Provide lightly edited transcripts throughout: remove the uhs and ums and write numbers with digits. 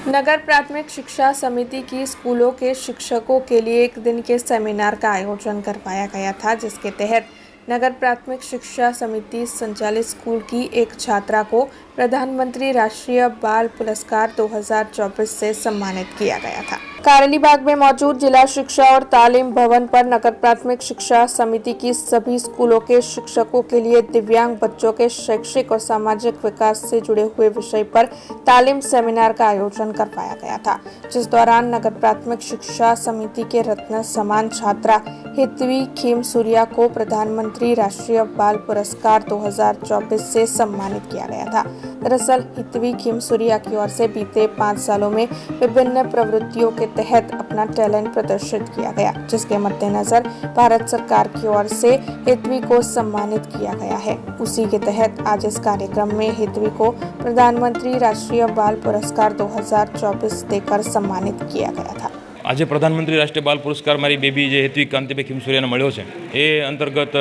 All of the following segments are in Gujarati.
नगर प्राथमिक शिक्षा समिति की स्कूलों के शिक्षकों के लिए एक दिन के सेमिनार का आयोजन करवाया गया था, जिसके तहत नगर प्राथमिक शिक्षा समिति संचालित स्कूल की एक छात्रा को प्रधानमंत्री राष्ट्रीय बाल पुरस्कार 2024 से सम्मानित किया गया था। कारेली बाग में मौजूद जिला शिक्षा और तालीम भवन पर नगर प्राथमिक शिक्षा समिति की सभी स्कूलों के शिक्षकों के लिए दिव्यांग बच्चों के शैक्षिक और सामाजिक विकास से जुड़े हुए विषय पर तालीम सेमिनार का आयोजन करवाया गया था, जिस दौरान नगर प्राथमिक शिक्षा समिति के रत्न समान छात्रा हितवी खीमसुरिया को प्रधानमंत्री राष्ट्रीय बाल पुरस्कार 2024 से सम्मानित किया गया था। दरअसल हितवी खीमसुरिया की ओर से बीते 5 सालों में विभिन्न प्रवृत्तियों के तहत अपना टैलेंट प्रदर्शित किया गया, जिसके मद्देनजर भारत सरकार की ओर से हितवी को सम्मानित किया गया है। उसी के तहत आज इस कार्यक्रम में हितवी को प्रधानमंत्री राष्ट्रीय बाल पुरस्कार 2024 देकर सम्मानित किया गया था। आज प्रधानमंत्री राष्ट्रीय बाल पुरस्कार मारी बेबी जे हितवी कांतिभाई खीमसुरियाने मळ्यो छे ए अंतर्गत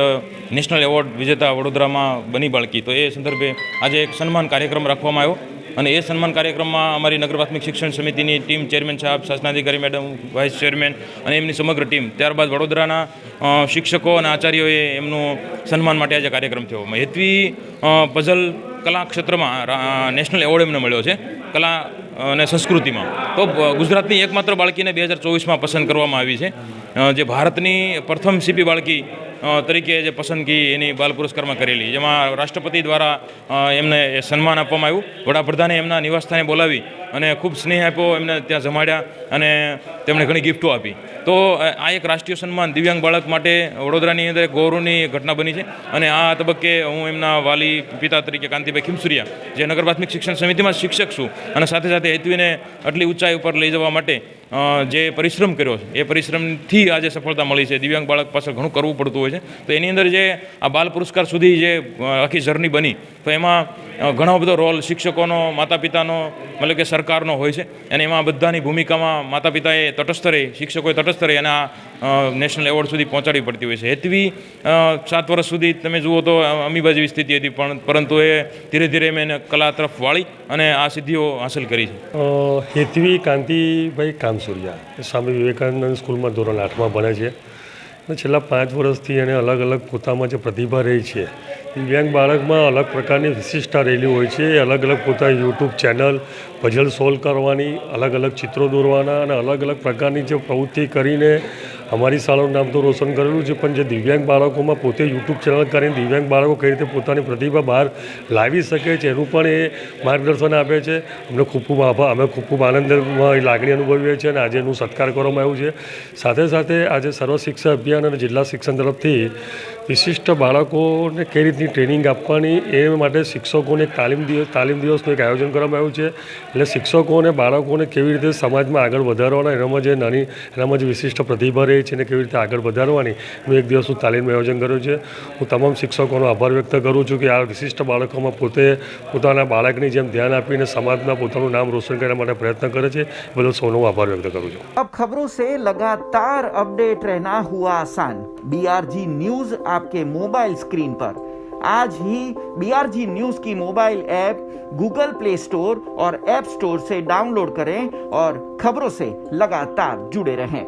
नेशनल एवॉर्ड विजेता वडोदरामां बनी बाळकी, तो ए संदर्भे आज एक सन्मान कार्यक्रम राखवामां आव्यो અને એ સન્માન કાર્યક્રમમાં અમારી નગર પ્રાથમિક શિક્ષણ સમિતિની ટીમ, ચેરમેન સાહેબ, શાસનાધિકારી મેડમ, વાઇસ ચેરમેન અને એમની સમગ્ર ટીમ, ત્યારબાદ વડોદરાના શિક્ષકો અને આચાર્યોએ એમનું સન્માન માટે આજે કાર્યક્રમ થયો। હેતવી પઝલ કલા ક્ષેત્રમાં નેશનલ એવોર્ડ એમને મળ્યો છે કલા અને સંસ્કૃતિમાં। તો ગુજરાતની એકમાત્ર બાળકીને 2024માં પસંદ કરવામાં આવી છે, જે ભારતની પ્રથમ સીપી બાળકી તરીકે જે પસંદગી એની બાલ પુરસ્કારમાં કરેલી, જેમાં રાષ્ટ્રપતિ દ્વારા એમને સન્માન આપવામાં આવ્યું। વડાપ્રધાને એમના નિવાસસ્થાને બોલાવી અને ખૂબ સ્નેહ આપ્યો, એમને ત્યાં જમાડ્યા અને તેમણે ઘણી ગિફ્ટો આપી। તો આ એક રાષ્ટ્રીય સન્માન દિવ્યાંગ બાળક માટે વડોદરાની અંદર એક ગૌરવની ઘટના બની છે અને આ તબક્કે હું એમના વાલી પિતા તરીકે કાંતિભાઈ ખીમસુરિયા, જે નગર પ્રાથમિક શિક્ષણ સમિતિમાં શિક્ષક છું અને સાથે સાથે હેતવીને આટલી ઊંચાઈ ઉપર લઈ જવા માટે જે પરિશ્રમ કર્યો છે એ પરિશ્રમથી આજે સફળતા મળી છે। દિવ્યાંગ બાળક પાસે ઘણું કરવું પડતું હોય છે, તો એની અંદર જે આ બાલ પુરસ્કાર સુધી જે આખી જર્ની બની, તો એમાં ઘણો બધો રોલ શિક્ષકોનો, માતા પિતાનો, મતલબ કે સરકારનો હોય છે અને એમાં બધાની ભૂમિકામાં માતા પિતાએ તટસ્થ રહી, શિક્ષકોએ તટસ્થ રહી અને આ નેશનલ એવોર્ડ સુધી પહોંચાડવી પડતી હોય છે। હેતવી 7 વર્ષ સુધી તમે જુઓ તો અમીબા જેવી સ્થિતિ હતી, પરંતુ એ ધીરે ધીરે મેં કલા તરફ વાળી અને આ સિદ્ધિઓ હાંસલ કરી છે। હેતવી કાંતિભાઈ કામસુરિયા સ્વામી વિવેકાનંદ સ્કૂલમાં ધોરણ 8માં ભણે છે અને છેલ્લા 5 વર્ષથી એને અલગ અલગ પોતામાં જે પ્રતિભા રહી છે, દિવ્યાંગ બાળકમાં અલગ પ્રકારની વિશિષ્ટતા રહેલી હોય છે। અલગ અલગ પોતાની યુટ્યુબ ચેનલ, પઝલ સોલ્વ કરવાની, અલગ અલગ ચિત્રો દોરવાના અને અલગ અલગ પ્રકારની જે પ્રવૃત્તિ કરીને અમારી શાળાનું નામ તો રોશન કરેલું છે, પણ જે દિવ્યાંગ બાળકોમાં પોતે યુટ્યુબ ચેનલ કરીને દિવ્યાંગ બાળકો કઈ રીતે પોતાની પ્રતિભા બહાર લાવી શકે છે એનું પણ એ માર્ગદર્શન આપે છે। અમને ખૂબ આભાર, અમે ખૂબ આનંદમાં લાગણી અનુભવીએ છીએ અને આજે એનું સત્કાર કરવામાં આવ્યું છે। સાથે સાથે આજે સર્વ શિક્ષા અભિયાન અને જિલ્લા શિક્ષણ તરફથી વિશિષ્ટ બાળકોને કઈ રીતની ટ્રેનિંગ આપવાની એ માટે શિક્ષકોને તાલીમ દિવસનું એક આયોજન કરવામાં આવ્યું છે। એટલે શિક્ષકો અને બાળકોને કેવી રીતે સમાજમાં આગળ વધારવાના, એનામાં જે વિશિષ્ટ પ્રતિભા રહે છે એને કેવી રીતે આગળ વધારવાની એનું એક દિવસનું તાલીમનું આયોજન કર્યું છે। હું તમામ શિક્ષકોનો આભાર વ્યક્ત કરું છું કે આ વિશિષ્ટ બાળકોમાં પોતે પોતાના બાળકની જેમ ધ્યાન આપીને સમાજમાં પોતાનું નામ રોશન કરવા માટે પ્રયત્ન કરે છે, બદલ સૌનો આભાર વ્યક્ત કરું છું। अब खबरों से लगातार अपडेट रहना हुआ आसान। BRG न्यूज आपके मोबाइल स्क्रीन पर आज ही BRG न्यूज की mobile app Google play store और ऐप स्टोर से डाउनलोड करें और खबरों से लगातार जुड़े रहें।